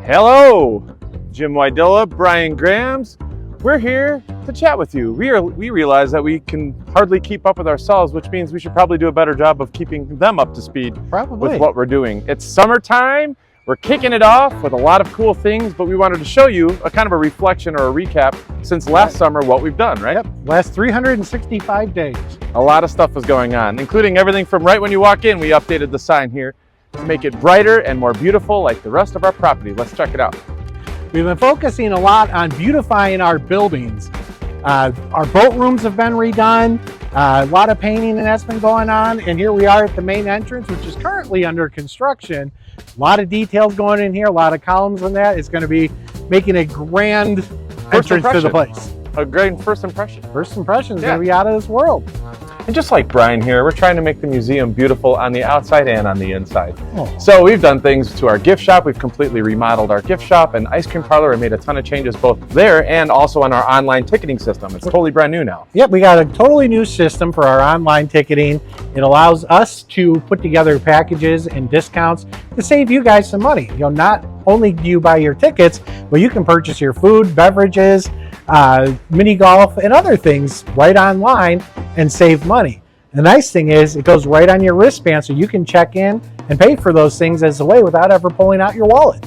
Hello, Jim Wydilla, Brian Grams. We're here to chat with you. We realize that we can hardly keep up with ourselves, which means we should probably do a better job of keeping them up to speed with what we're doing. It's summertime. We're kicking it off with a lot of cool things, but we wanted to show you a kind of a reflection or a recap since last summer, what we've done, right? Yep, last 365 days. A lot of stuff was going on, including everything from right when you walk in, we updated the sign here to make it brighter and more beautiful like the rest of our property. Let's check it out. We've been focusing a lot on beautifying our buildings. Our boat rooms have been redone, a lot of painting and that's been going on, and here we are at the main entrance, which is currently under construction. A lot of details going in here, a lot of columns on that. It's going to be making a grand entrance to the place. A great first impression. First impression is going to be out of this world. And just like Brian here, we're trying to make the museum beautiful on the outside and on the inside. So we've done things to our gift shop. We've completely remodeled our gift shop and ice cream parlor and made a ton of changes both there and also on our online ticketing system. It's totally brand new now. Yep, we got a totally new system for our online ticketing. It allows us to put together packages and discounts to save you guys some money. You know, not only do you buy your tickets, but you can purchase your food, beverages, mini golf, and other things right online and save money. The nice thing is it goes right on your wristband, so you can check in and pay for those things as a way without ever pulling out your wallet.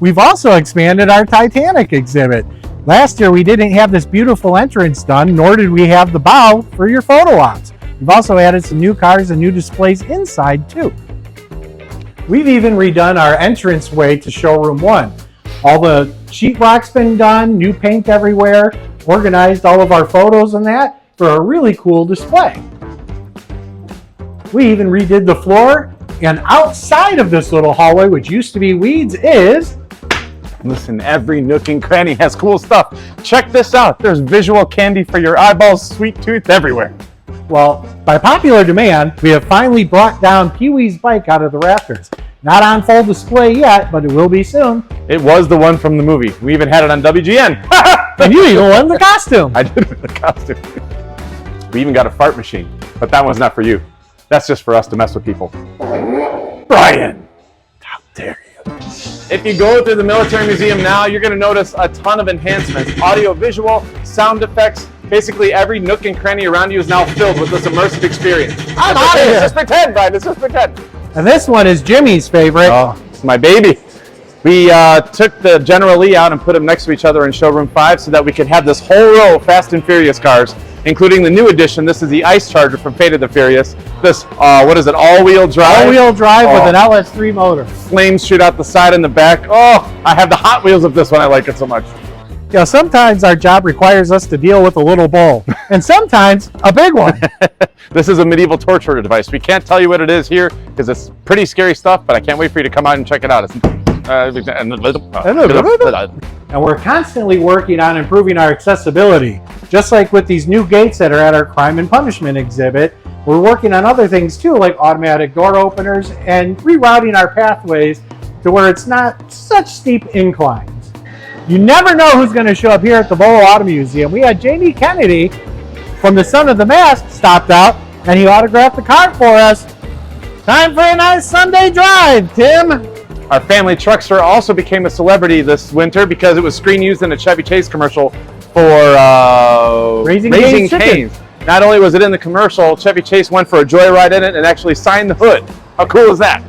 We've also expanded our Titanic exhibit. Last year we didn't have this beautiful entrance done, nor did we have the bow for your photo ops. We've also added some new cars and new displays inside too. We've even redone our entranceway to showroom 1. All the sheetrock's been done, new paint everywhere, organized all of our photos and that for a really cool display. We even redid the floor, and outside of this little hallway, which used to be weeds, is... Listen, every nook and cranny has cool stuff. Check this out. There's visual candy for your eyeballs, sweet tooth everywhere. Well, by popular demand, we have finally brought down Pee-wee's bike out of the rafters. Not on full display yet, but it will be soon. It was the one from the movie. We even had it on WGN. And you even won the costume. I did win the costume. We even got a fart machine, but that one's not for you. That's just for us to mess with people. Brian, how dare you? If you go through the Military Museum now, you're going to notice a ton of enhancements. Audio, visual, sound effects. Basically, every nook and cranny around you is now filled with this immersive experience. I'm out of here. It's just pretend, Brian. It's just pretend. And this one is Jimmy's favorite. Oh, it's my baby. We took the General Lee out and put them next to each other in showroom 5 so that we could have this whole row of Fast and Furious cars, including the new addition. This is the Ice Charger from Fate of the Furious. This, what is it, all-wheel drive? All-wheel drive with an LS3 motor. Flames shoot out the side and the back. Oh, I have the Hot Wheels of this one. I like it so much. You know, sometimes our job requires us to deal with a little bull, and sometimes a big one. This is a medieval torture device. We can't tell you what it is here because it's pretty scary stuff, but I can't wait for you to come out and check it out. And we're constantly working on improving our accessibility. Just like with these new gates that are at our Crime and Punishment exhibit, we're working on other things too, like automatic door openers and rerouting our pathways to where it's not such steep inclines. You never know who's going to show up here at the Volo Auto Museum. We had Jamie Kennedy from The Son of the Mask stopped out, and he autographed the car for us. Time for a nice Sunday drive, Tim. Our family truckster also became a celebrity this winter because it was screen used in a Chevy Chase commercial for Raising Cane's. Not only was it in the commercial, Chevy Chase went for a joyride in it and actually signed the hood. How cool is that?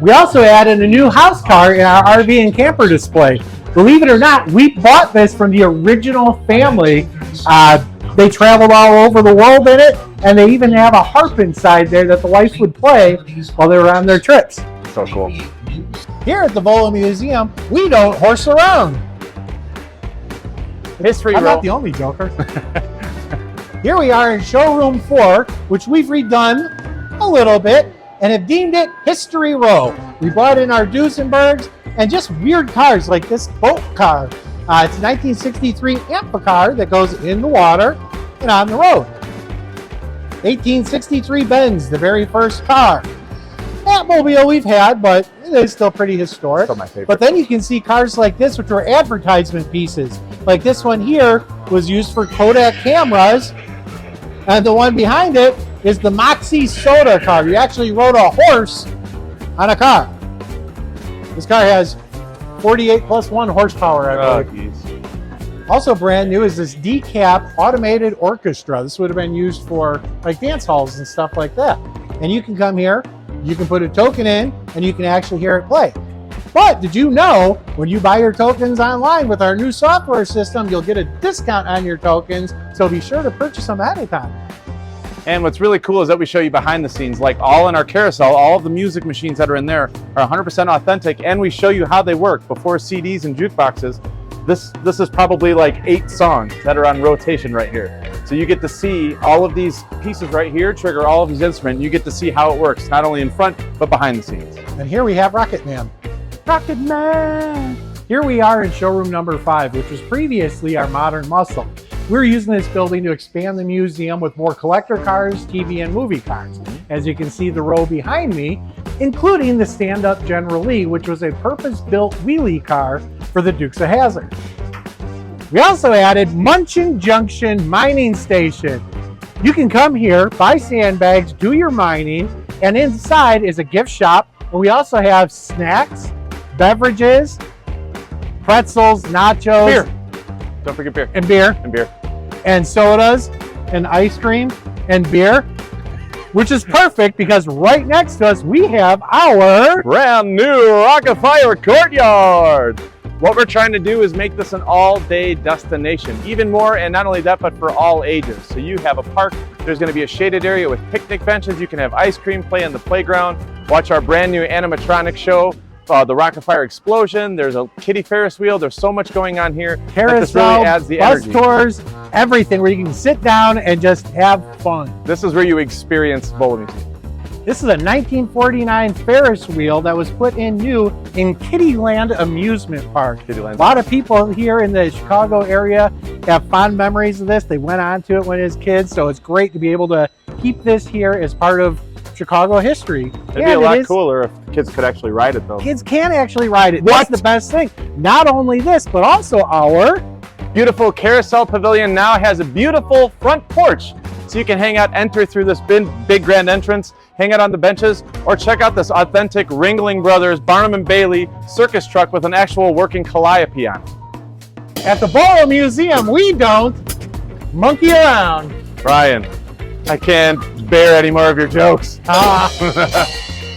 We also added a new house car in our RV and camper display. Believe it or not, we bought this from the original family. They traveled all over the world in it, and they even have a harp inside there that the wife would play while they were on their trips. So cool. Here at the Volo Museum, we don't horse around. History I'm roll. not the only joker. Here we are in showroom 4, which we've redone a little bit and have deemed it History Row. We brought in our Duesenbergs and just weird cars like this boat car. It's a 1963 Amphicar that goes in the water and on the road. 1863 Benz, the very first car. Batmobile we've had, but it is still pretty historic. Still my favorite. But then you can see cars like this, which were advertisement pieces. Like this one here was used for Kodak cameras, and the one behind it is the Moxie soda car. You actually rode a horse on a car. This car has 48 plus 1 horsepower, I believe. geez. Also brand new is this decap automated orchestra. This would have been used for like dance halls and stuff like that. And you can come here, you can put a token in, and you can actually hear it play. But did you know when you buy your tokens online with our new software system, you'll get a discount on your tokens, so be sure to purchase them ahead of time. And what's really cool is that we show you behind the scenes, like all in our carousel, all of the music machines that are in there are 100% authentic, and we show you how they work before CDs and jukeboxes. This is probably like 8 songs that are on rotation right here. So you get to see all of these pieces right here, trigger all of these instruments. You get to see how it works, not only in front, but behind the scenes. And here we have Rocket Man. Rocket Man! Here we are in showroom number 5, which was previously our modern muscle. We're using this building to expand the museum with more collector cars, TV, and movie cars. As you can see the row behind me, including the stand-up General Lee, which was a purpose-built wheelie car for the Dukes of Hazzard. We also added Munchin Junction Mining Station. You can come here, buy sandbags, do your mining, and inside is a gift shop. And we also have snacks, beverages, pretzels, nachos. Beer. Don't forget beer. And beer. And beer. And sodas, and ice cream, and beer. Which is perfect because right next to us we have our brand new Rocket Fire Courtyard. What we're trying to do is make this an all-day destination. Even more, and not only that, but for all ages. So you have a park, there's gonna be a shaded area with picnic benches. You can have ice cream, play in the playground, watch our brand new animatronic show, the Rocket Fire Explosion. There's a kiddie Ferris wheel. There's so much going on here. Carousel, this really adds the bus energy. tours, everything where you can sit down and just have fun. This is where you experience Volo Museum. This is a 1949 Ferris wheel that was put in new in Kittyland Amusement Park. Kittyland. A lot of people here in the Chicago area have fond memories of this. They went on to it when as kids, so it's great to be able to keep this here as part of Chicago history. It'd be a lot cooler if kids could actually ride it, though. Kids can actually ride it. What? That's the best thing. Not only this, but also our beautiful carousel pavilion now has a beautiful front porch. So you can hang out, enter through this big grand entrance, hang out on the benches, or check out this authentic Ringling Brothers Barnum and Bailey circus truck with an actual working calliope on it. At the Volo Museum, we don't monkey around. Brian, I can't bear any more of your jokes.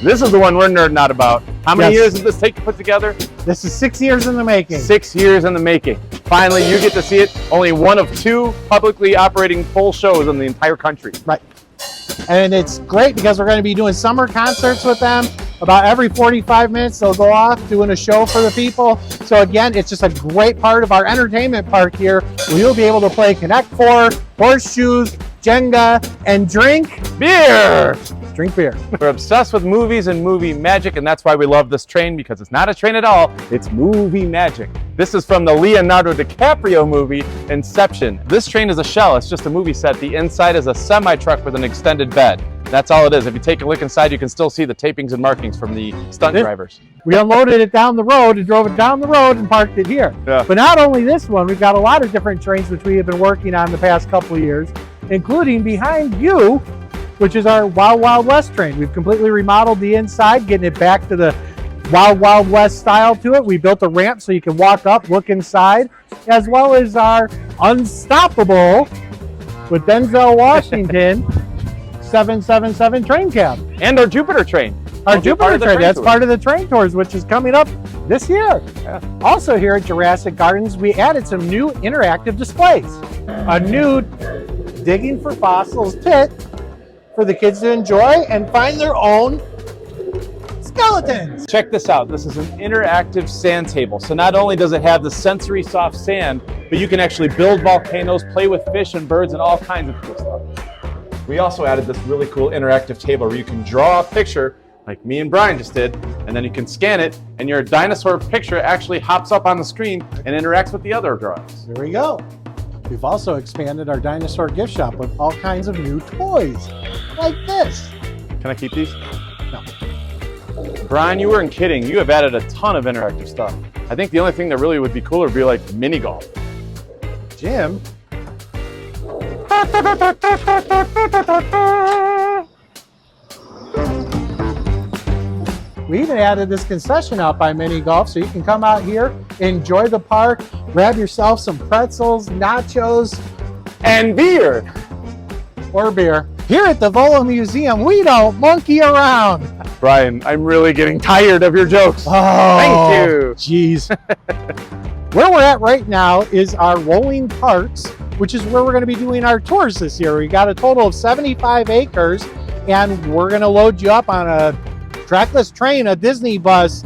This is the one we're nerding out about. How many years did this take to put together? This is 6 years in the making. 6 years in the making. Finally, you get to see it. Only one of 2 publicly operating full shows in the entire country. Right. And it's great because we're going to be doing summer concerts with them. About every 45 minutes, they'll go off doing a show for the people. So again, it's just a great part of our entertainment park here. We'll be able to play Connect 4, horseshoes, Jenga, and drink beer. Drink beer. We're obsessed with movies and movie magic, and that's why we love this train, because it's not a train at all, it's movie magic. This is from the Leonardo DiCaprio movie, Inception. This train is a shell, it's just a movie set. The inside is a semi-truck with an extended bed. That's all it is. If you take a look inside, you can still see the tapings and markings from the stunt drivers. We unloaded it down the road and drove it down the road and parked it here. Yeah. But not only this one, we've got a lot of different trains which we have been working on the past couple of years, including behind you, which is our Wild Wild West train. We've completely remodeled the inside, getting it back to the Wild Wild West style to it. We built a ramp so you can walk up, look inside, as well as our Unstoppable with Denzel Washington 777 train cab. And our Jupiter train. Our Jupiter train, that's part of the train tours, which is coming up this year. Yeah. Also here at Jurassic Gardens, we added some new interactive displays. A new Digging for Fossils pit for the kids to enjoy and find their own skeletons. Check this out. This is an interactive sand table. So not only does it have the sensory soft sand, but you can actually build volcanoes, play with fish and birds and all kinds of cool stuff. We also added this really cool interactive table where you can draw a picture like me and Brian just did, and then you can scan it and your dinosaur picture actually hops up on the screen and interacts with the other drawings. There we go. We've also expanded our dinosaur gift shop with all kinds of new toys, like this. Can I keep these? No. Brian, you weren't kidding. You have added a ton of interactive stuff. I think the only thing that really would be cooler would be like mini golf. Jim. We even added this concession out by Mini Golf, so you can come out here, enjoy the park, grab yourself some pretzels, nachos, And beer. or beer. Here at the Volo Museum, we don't monkey around. Brian, I'm really getting tired of your jokes. Oh, Thank you. Jeez. Where we're at right now is our rolling carts, which is where we're going to be doing our tours this year. We got a total of 75 acres, and we're going to load you up on a trackless train, a Disney bus,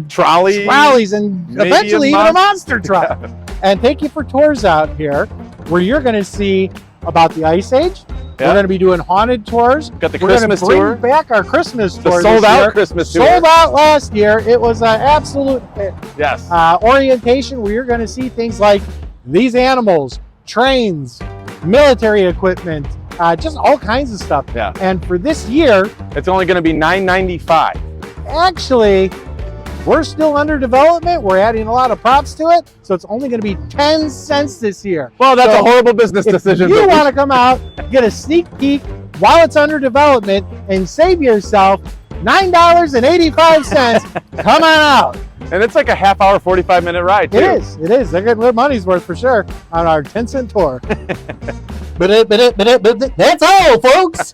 trolleys, and maybe eventually even a monster truck. Yeah. And take you for tours out here where you're going to see about the Ice Age. Yeah. We're going to be doing haunted tours. Got the We're Christmas gonna bring tour. back our Christmas The tour. sold this out year. Christmas tour. Sold out last year. It was an absolute Yes. orientation where you're going to see things like these animals, trains, military equipment, just all kinds of stuff. Yeah. And for this year, It's only going to be $9.95. actually, we're still under development. We're adding a lot of props to it. So it's only going to be 10 cents this year. Well, that's So a horrible business If decision. you but we want to come out, get a sneak peek while it's under development and save yourself $9.85, come on out. And it's like a half hour, 45-minute ride, too. It is. They're getting their money's worth for sure on our 10-cent tour. But that's all, folks.